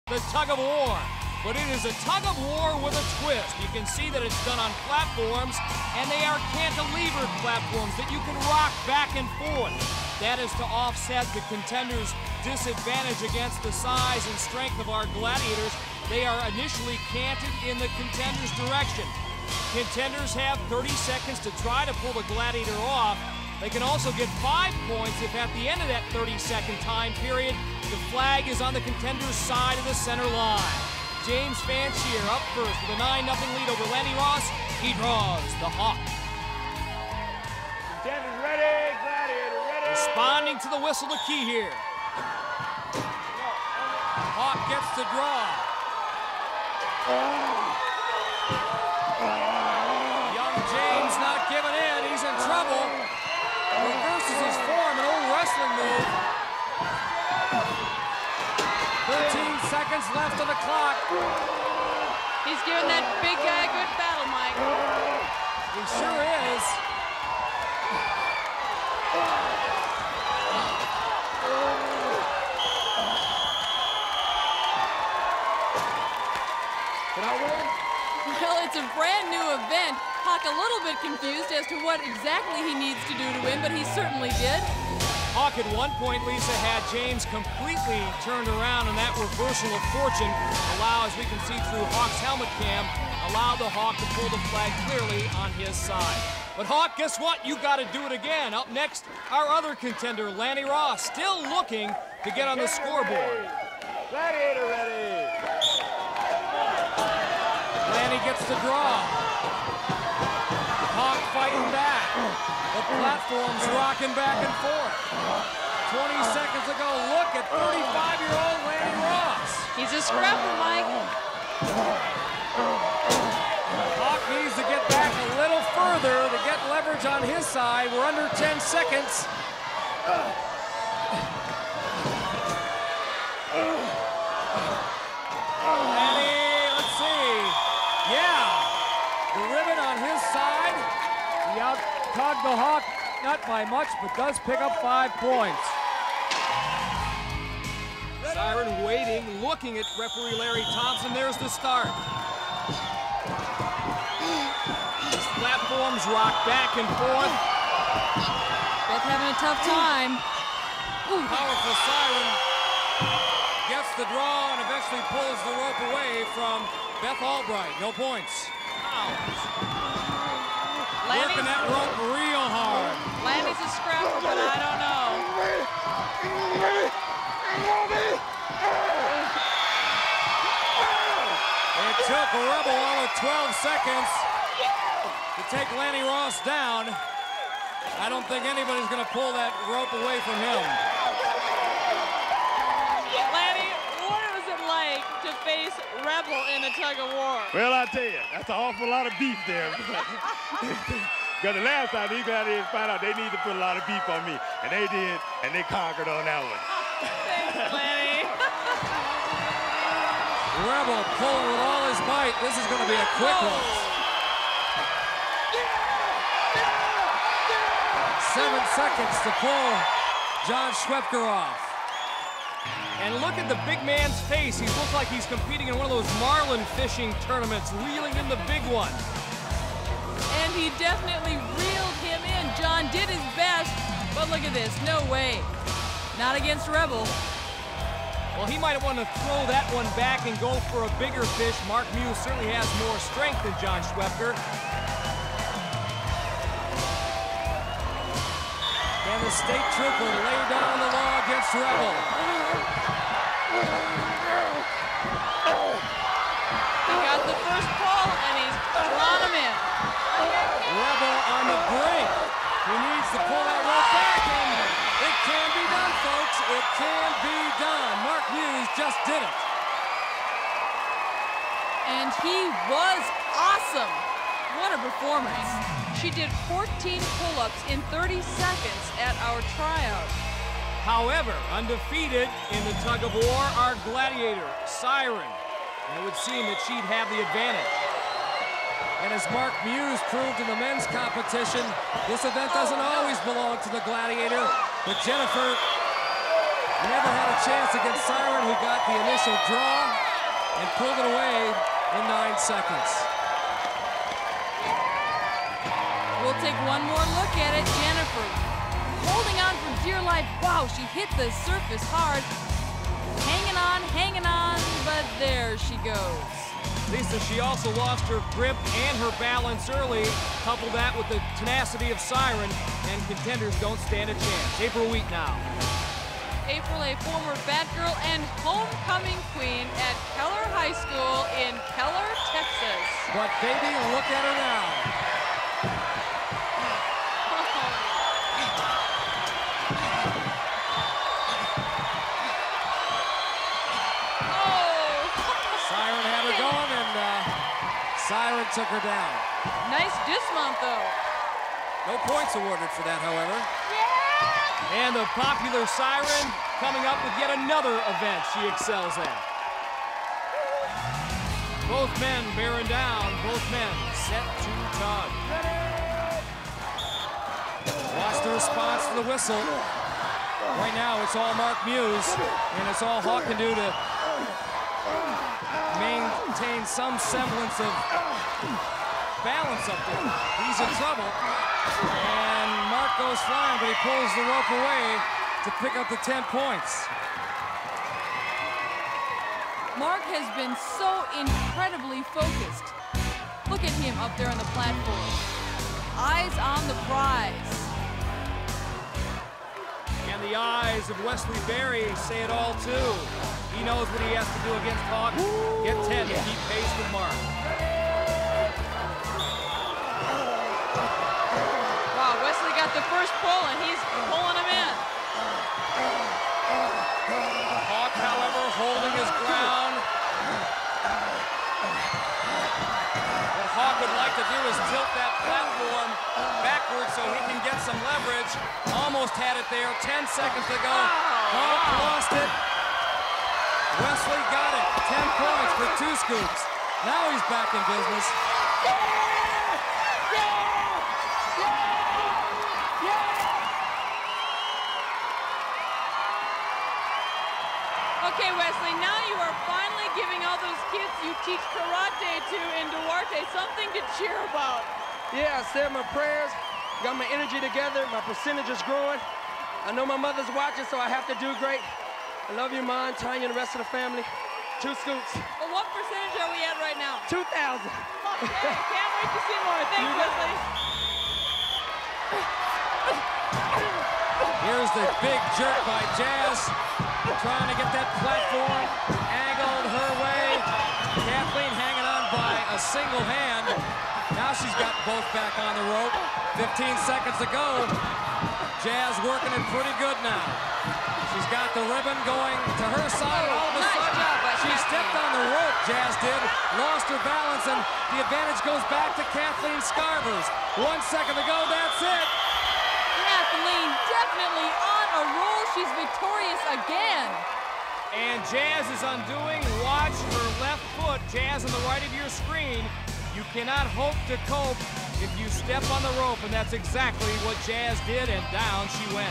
the tug-of-war. But it is a tug-of-war with a twist. You can see that it's done on platforms, and they are cantilevered platforms that you can rock back and forth. That is to offset the contenders' disadvantage against the size and strength of our gladiators. They are initially canted in the contenders' direction. Contenders have 30 seconds to try to pull the gladiator off. They can also get 5 points if at the end of that 30-second time period, the flag is on the contender's side of the center line. James Fanshier up first with a 9-0 lead over Lanny Ross. He draws the Hawk. Contenders ready, Gladiator ready. Responding to the whistle, the key here. Hawk gets the draw. Young James not giving in. He's in trouble. Reverses his form, an old wrestling move. 13 seconds left on the clock. He's giving that big guy a good battle, Mike. He sure is. Can I win? Well, it's a brand new event. Hawk a little bit confused as to what exactly he needs to do to win, but he certainly did. Hawk at one point, Lisa, had James completely turned around, and that reversal of fortune as we can see through Hawk's helmet cam, allowed the Hawk to pull the flag clearly on his side. But Hawk, guess what? You got to do it again. Up next, our other contender, Lanny Ross, still looking to get on the scoreboard. Gladiator ready. Lanny gets the draw. Hawk fighting back. The platform's rocking back and forth. 20 seconds ago, look at 35-year-old Lanny Ross. He's a scrapper, Mike. Hawk needs to get back a little further to get leverage on his side. We're under 10 seconds. Lanny, let's see. Yeah, the ribbon on his side. He out-tugged the Hawk, not by much, but does pick up 5 points. Siren waiting, looking at referee Larry Thompson. There's the start. These platforms rock back and forth. Both having a tough time. Powerful Siren gets the draw and eventually pulls the rope away from Beth Albright. No points. Working that rope real hard. Lanny's a scrapper, but I don't know. It took Rebel all of 12 seconds to take Lanny Ross down. I don't think anybody's going to pull that rope away from him. Lanny, what was it like to face Rebel in a tug-of-war? Well, I tell you, that's an awful lot of beef there. Because the last time these Gladiators found out they need to put a lot of beef on me, and they did, and they conquered on that one. Thanks, Lanny. Rebel pulling with all his might. This is going to be a quick one. 7 seconds to pull John Schwepker off. And look at the big man's face. He looks like he's competing in one of those marlin fishing tournaments, reeling in the big one. And he definitely reeled him in. John did his best, but look at this. No way. Not against Rebel. Well, he might want to throw that one back and go for a bigger fish. Mark Muse certainly has more strength than John Schwepker. And the state trooper laid down the law against Rebel. He got the first pull, and he's drawn him in. Rebel on the brink. He needs to pull that rope back, and it can be done, folks. It can be done. Mark Muse just did it. And he was awesome. What a performance. She did 14 pull-ups in 30 seconds at our tryout. However, undefeated in the tug-of-war, our gladiator, Siren. And it would seem that she'd have the advantage. And as Mark Muse proved in the men's competition, this event doesn't always belong to the gladiator, but Jennifer never had a chance against Siren, who got the initial draw. and pulled it away in 9 seconds. We'll take one more look at it. Jennifer holding on for dear life. Wow, she hit the surface hard. Hanging on, but there she goes. Lisa, she also lost her grip and her balance early. Couple that with the tenacity of Siren, and contenders don't stand a chance. April Wheat now. April, a former Batgirl and homecoming queen at Keller High School in Keller, Texas. But baby, look at her now. Siren had her going, and Siren took her down. Nice dismount, though. No points awarded for that, however. And the popular Siren coming up with yet another event she excels at. Both men bearing down, both men set to tug. Watch the response to the whistle. Right now, it's all Mark Muse, and it's all Hawk can do to maintain some semblance of balance up there. He's in trouble, and Mark goes flying, but he pulls the rope away to pick up the 10 points. Mark has been so incredibly focused. Look at him up there on the platform. Eyes on the prize. And the eyes of Wesley Berry say it all, too. He knows what he has to do against Hawk. Get 10 to keep pace with Mark. Wow, Wesley got the first pull, and he's pulling him in. Hawk, however, holding his ground. What Hawk would like to do is tilt that platform backwards so he can get some leverage. Almost had it there. 10 seconds to go. Hawk lost it. Wesley got it. 10 points for 2 scoops. Now he's back in business. Okay, Wesley, now you are finally giving all those kids you teach karate to in Duarte something to cheer about. Yeah, I said my prayers, got my energy together, my percentage is growing. I know my mother's watching, so I have to do great. I love you, Mom, Tanya, and the rest of the family. 2 scoops. Well, what percentage are we at right now? 2,000. Okay, can't wait to see more. Thanks, Wesley. Here's the big jerk by Jazz, trying to get that platform angled her way. Kathleen hanging on by a single hand. Now she's got both back on the rope. 15 seconds to go. Jazz working it pretty good now. She's got the ribbon going to her side, and all of a sudden, she stepped on the rope, Jazz did, lost her balance, and the advantage goes back to Kathleen Scarvers. 1 second to go, that's it. Kathleen definitely on a roll. She's victorious again. And Jazz is undoing. Watch her left foot. Jazz on the right of your screen. You cannot hope to cope if you step on the rope, and that's exactly what Jazz did, and down she went.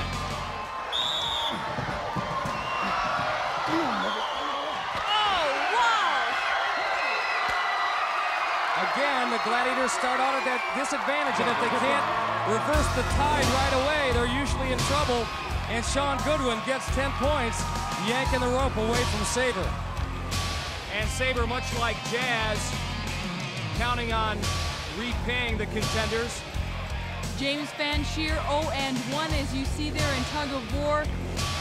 Oh, wow! Again, the Gladiators start out at that disadvantage, and if they can't reverse the tide right away, they're usually in trouble. And Sean Goodwin gets 10 points, yanking the rope away from Sabre. And Sabre, much like Jazz, counting on repaying the contenders. James Fanshier 0-1, as you see there in Tug-O-War.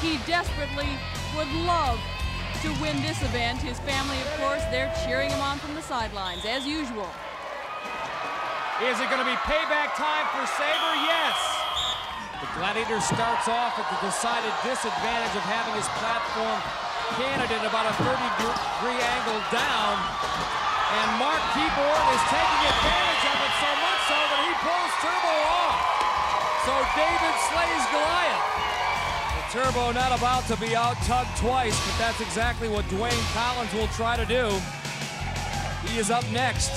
He desperately would love to win this event. His family, of course, they're cheering him on from the sidelines, as usual. Is it going to be payback time for Sabre? Yes. The Gladiator starts off at the decided disadvantage of having his platform canted at about a 30-degree angle down. And Mark Keyboard is taking advantage of it so much so that he pulls Turbo off. So David slays Goliath. The Turbo not about to be out-tugged twice, but that's exactly what Dwayne Collins will try to do. He is up next.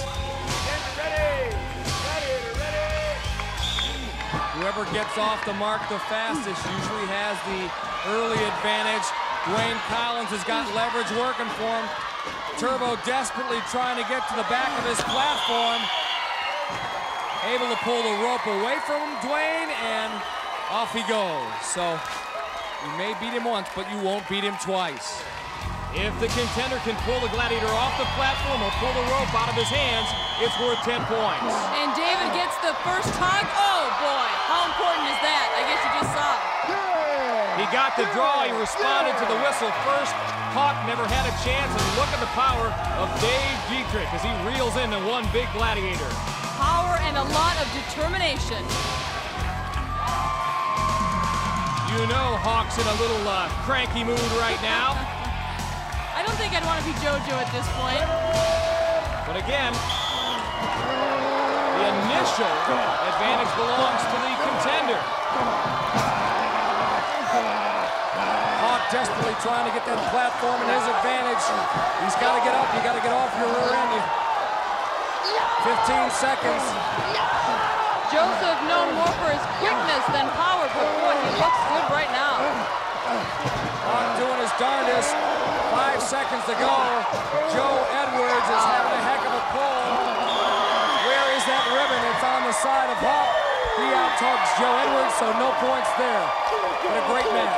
Ready! Gladiator, ready! Whoever gets off the mark the fastest usually has the early advantage. Dwayne Collins has got leverage working for him. Turbo desperately trying to get to the back of his platform. Able to pull the rope away from him, Dwayne, and off he goes. So you may beat him once, but you won't beat him twice. If the contender can pull the Gladiator off the platform or pull the rope out of his hands, it's worth 10 points. And David gets the first tug. Oh, boy. How important is that? I guess you just saw. He got the draw. He responded to the whistle first. Hawk never had a chance. And look at the power of Dave Dietrich as he reels into one big Gladiator. Power and a lot of determination. You know Hawk's in a little cranky mood right now. I don't think I'd want to be JoJo at this point. But again, the initial advantage belongs to the contender. Hawk desperately trying to get that platform in his advantage. He's got to get up. You got to get off your rear end. 15 seconds. Joseph known more for his quickness than power, but boy, he looks good right now. Hawk doing his darndest. 5 seconds to go. Joe Edwards is having a heck of a pull. Where is that ribbon? It's on the side of Hawk. He out-tugs Joe Edwards, so no points there. But a great match.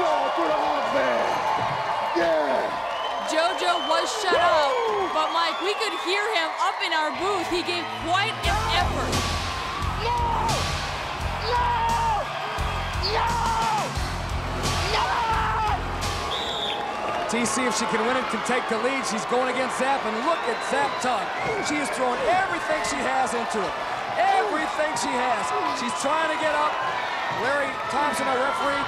JoJo was shut out, but Mike, we could hear him up in our booth. He gave quite an effort. TC, if she can win it, can take the lead. She's going against Zap, and look at Zap Tug. She is throwing everything she has into it. Everything she has. She's trying to get up. Larry Thompson, our referee,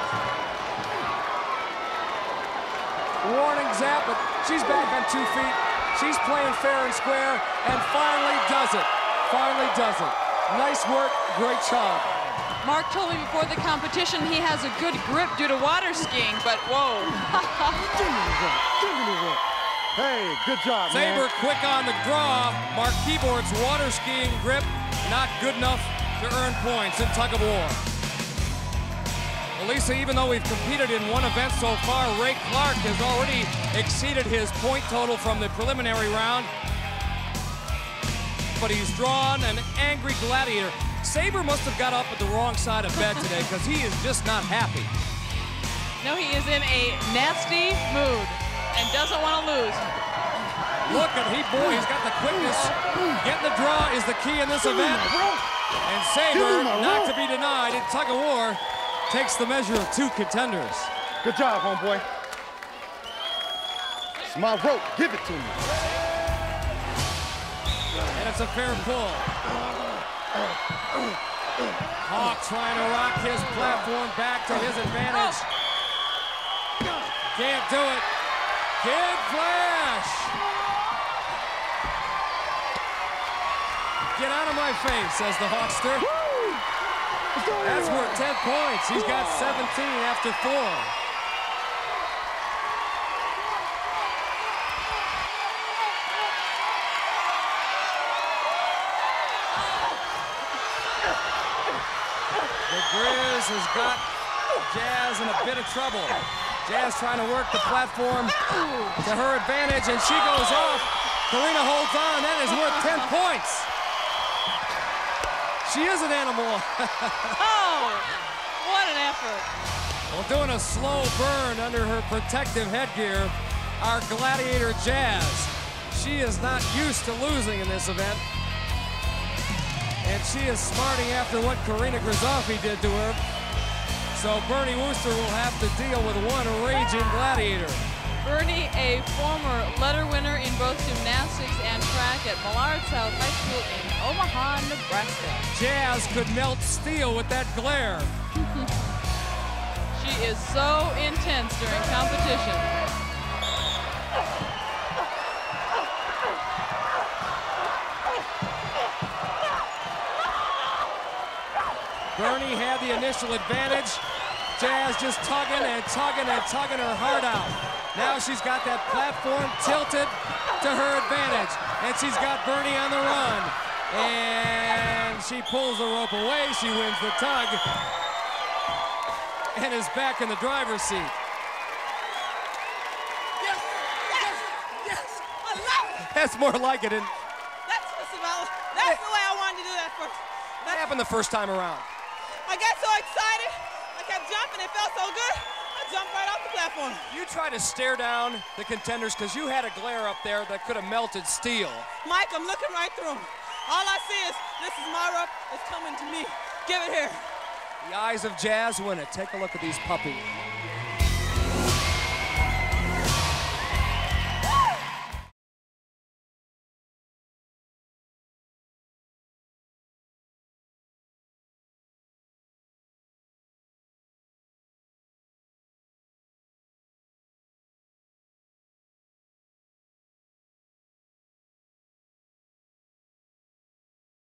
warning Zap, but she's back on 2 feet. She's playing fair and square, and finally does it. Finally does it. Nice work, great job. Mark told me before the competition he has a good grip due to water skiing, but whoa. Hey, good job, Saber man. quick on the draw. Mark Keyboard's water skiing grip not good enough to earn points in tug-of-war. Well, Lisa, even though we've competed in one event so far, Ray Clark has already exceeded his point total from the preliminary round. But he's drawn an angry Gladiator. Saber must have got up at the wrong side of bed today because he is just not happy. No, he is in a nasty mood and doesn't want to lose. Look at boy, he's got the quickness. Getting the draw is the key in this event. And Saber, not to be denied, in tug-of-war, takes the measure of 2 contenders. Good job, homeboy. It's my rope. Give it to me. And it's a fair pull. Hawk trying to rock his platform back to his advantage. Can't do it. Kid Flash! Get out of my face, says the Hawkster. That's worth 10 points. He's got 17 after 4. Grizz has got Jazz in a bit of trouble. Jazz trying to work the platform to her advantage, and she goes off. Karina holds on. That is worth 10 points. She is an animal. Oh, what an effort. Well, doing a slow burn under her protective headgear, our Gladiator Jazz. She is not used to losing in this event. And she is smarting after what Karina Grizofi did to her. So Bernie Wooster will have to deal with one raging Gladiator. Bernie, a former letter winner in both gymnastics and track at Millard South High School in Omaha, Nebraska. Jazz could melt steel with that glare. She is so intense during competition. Bernie had the initial advantage. Jazz just tugging and tugging and tugging her heart out. Now she's got that platform tilted to her advantage. And she's got Bernie on the run. And she pulls the rope away. She wins the tug. And is back in the driver's seat. Yes, yes, yes. I That's more like it. And That's the way I wanted to do that first. what happened the first time around? I got so excited. I kept jumping. It felt so good. I jumped right off the platform. You tried to stare down the contenders because you had a glare up there that could have melted steel. Mike, I'm looking right through them. All I see is, this is my rope. It's coming to me. Give it here. The eyes of Jazz win it. Take a look at these puppies.